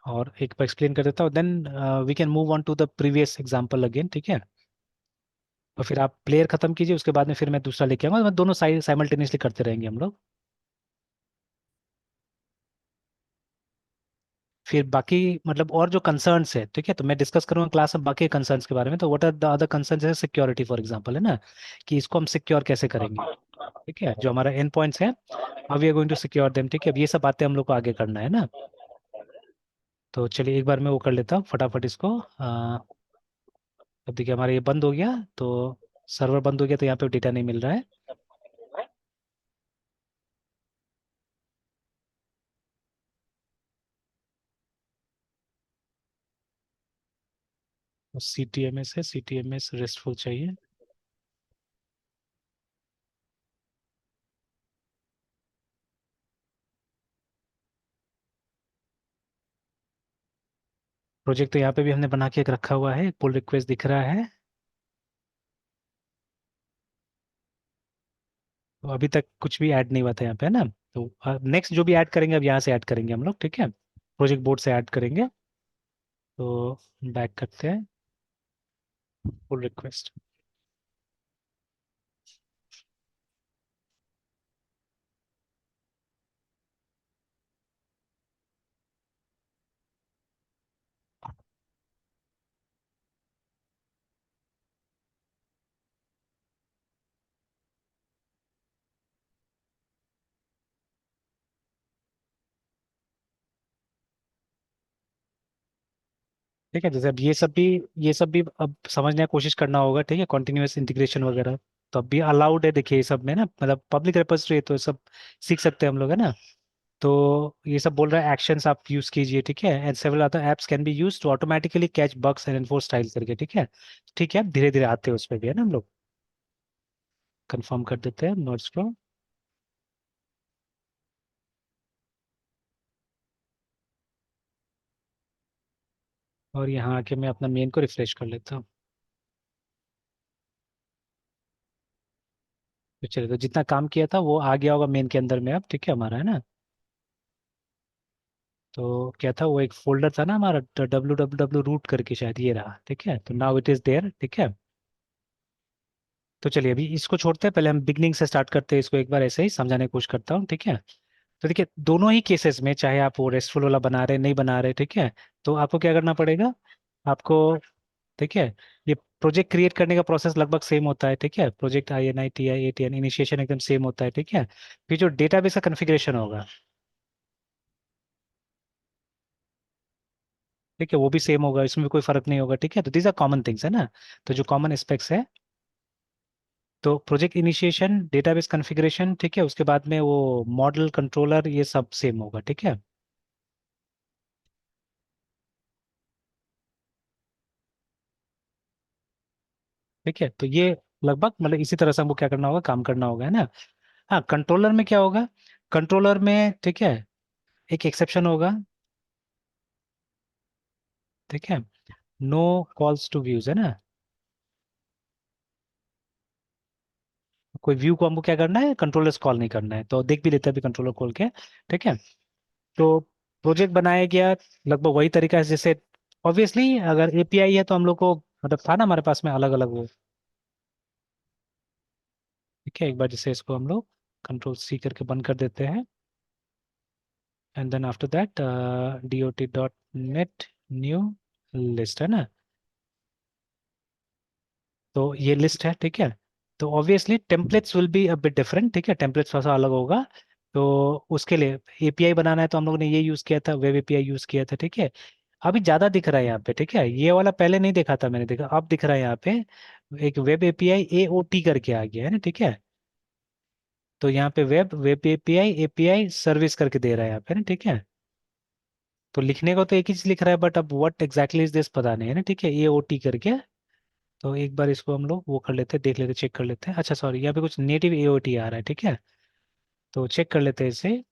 और एक बार एक्सप्लेन कर देता हूँ, then we can move on to the previous example again, ठीक है। और फिर आप प्लेयर खत्म कीजिए, उसके बाद में फिर मैं दूसरा लेके आऊंगा, मैं दोनों साइड साइमल्टेनियसली करते रहेंगे हम लोग। फिर बाकी मतलब और जो कंसर्न्स है, ठीक है, तो मैं डिस्कस करूंगा क्लास में बाकी कंसर्न्स के बारे में। तो what are the other concerns, है सिक्योरिटी फॉर एग्जांपल, है ना, कि इसको हम सिक्योर कैसे करेंगे, ठीक है, जो हमारा एंड पॉइंट्स है, how we are going to secure them, ठीक है। अब ये सब बातें हम लोग को आगे करना है ना। तो चलिए एक बार मैं वो कर लेता हूँ फटाफट इसको। अब देखिए हमारा ये बंद हो गया, तो सर्वर बंद हो गया, तो यहाँ पे डेटा नहीं मिल रहा है। सी टी एम एस है, C T M S restful चाहिए। प्रोजेक्ट तो यहाँ पे भी हमने बना के एक रखा हुआ है, पुल रिक्वेस्ट दिख रहा है। तो अभी तक कुछ भी ऐड नहीं हुआ था यहाँ पे, है ना। तो नेक्स्ट जो भी ऐड करेंगे अब यहाँ से ऐड करेंगे हम लोग, ठीक है, प्रोजेक्ट बोर्ड से ऐड करेंगे। तो बैक करते हैं, पुल रिक्वेस्ट। ठीक है, जैसे अब ये सब भी अब समझने की कोशिश करना होगा, ठीक है, कॉन्टिन्यूअस इंटीग्रेशन वगैरह। तो अब भी अलाउड है, देखिए ये सब में ना, मतलब पब्लिक रेपोजिटरी है, तो ये सब सीख सकते हैं हम लोग, है ना। तो ये सब बोल रहा है एक्शंस आप यूज कीजिए, ठीक है, and several other apps can be used to automatically catch bugs and enforce style करके, ठीक है। ठीक है, धीरे धीरे आते हैं उस पर भी, है ना, हम लोग कंफर्म कर देते हैं नोट्स को। और यहाँ आके मैं अपना मेन को रिफ्रेश कर लेता हूँ। तो चलिए, तो जितना काम किया था वो आ गया होगा मेन के अंदर में अब, ठीक है, हमारा, है ना। तो क्या था, वो एक फोल्डर था ना हमारा, www रूट करके, शायद ये रहा, ठीक है, तो नाउ इट इज देयर, ठीक है। तो चलिए अभी इसको छोड़ते हैं, पहले हम बिगनिंग से स्टार्ट करते हैं, इसको एक बार ऐसे ही समझाने की कोशिश करता हूँ, ठीक है। तो देखिए दोनों ही केसेस में, चाहे आप वो रेस्टफुल वाला बना रहे नहीं बना रहे, ठीक है, तो आपको क्या करना पड़ेगा, आपको, ठीक है, ये प्रोजेक्ट क्रिएट करने का प्रोसेस लगभग सेम होता है, ठीक है, प्रोजेक्ट INITI ATN इनिशिएशन एकदम सेम होता है, ठीक है। फिर जो डेटाबेस का कॉन्फ़िगरेशन होगा, ठीक है, वो भी सेम होगा, इसमें भी कोई फर्क नहीं होगा, ठीक है। तो दीज आर कॉमन थिंग्स, है ना। तो जो कॉमन एस्पेक्ट्स है, तो प्रोजेक्ट इनिशिएशन, डेटाबेस कॉन्फ़िगरेशन, ठीक है, उसके बाद में वो मॉडल कंट्रोलर, ये सब सेम होगा, ठीक है। ठीक है, तो ये लगभग मतलब इसी तरह से हमको क्या करना होगा, काम करना होगा, है ना। हाँ, कंट्रोलर में क्या होगा, कंट्रोलर में, ठीक है, एक एक्सेप्शन होगा, ठीक है, नो कॉल्स टू व्यूज, है ना। कोई व्यू को हमको क्या करना है, कंट्रोलर्स कॉल नहीं करना है, तो देख भी लेते हैं अभी कंट्रोलर खोल के, ठीक है। तो प्रोजेक्ट बनाया गया लगभग वही तरीका है जैसे, ऑब्वियसली अगर API है तो हम लोग को मतलब था ना हमारे पास में अलग अलग वो, ठीक है। एक बार जैसे इसको हम लोग कंट्रोल C करके बंद कर देते हैं, and then after that dot.net new list, है ना। तो ये लिस्ट है, ठीक है। तो obviously templates will be a bit different, ठीक है, टेम्पलेट्स थोड़ा सा अलग होगा। तो उसके लिए API बनाना है, तो हम लोगों ने ये यूज किया था, वेब API यूज किया था, ठीक है। अभी ज्यादा दिख रहा है यहाँ पे, ठीक है, ये वाला पहले नहीं देखा था, मैंने देखा अब दिख रहा है यहाँ पे, एक वेब API AOT करके आ गया है ना, ठीक है। तो यहाँ पे वेब API सर्विस करके दे रहा है यहाँ पे ना, ठीक है। तो लिखने को तो एक ही चीज लिख रहा है, बट अब व्हाट एग्जैक्टली इज दिस पता नहीं है ना, ठीक है, AOT करके। तो एक बार इसको हम लोग वो कर लेते हैं, देख लेते, चेक कर लेते हैं। अच्छा सॉरी, यहाँ पे कुछ नेटिव AOT आ रहा है, ठीक है। तो चेक कर लेते हैं इसे।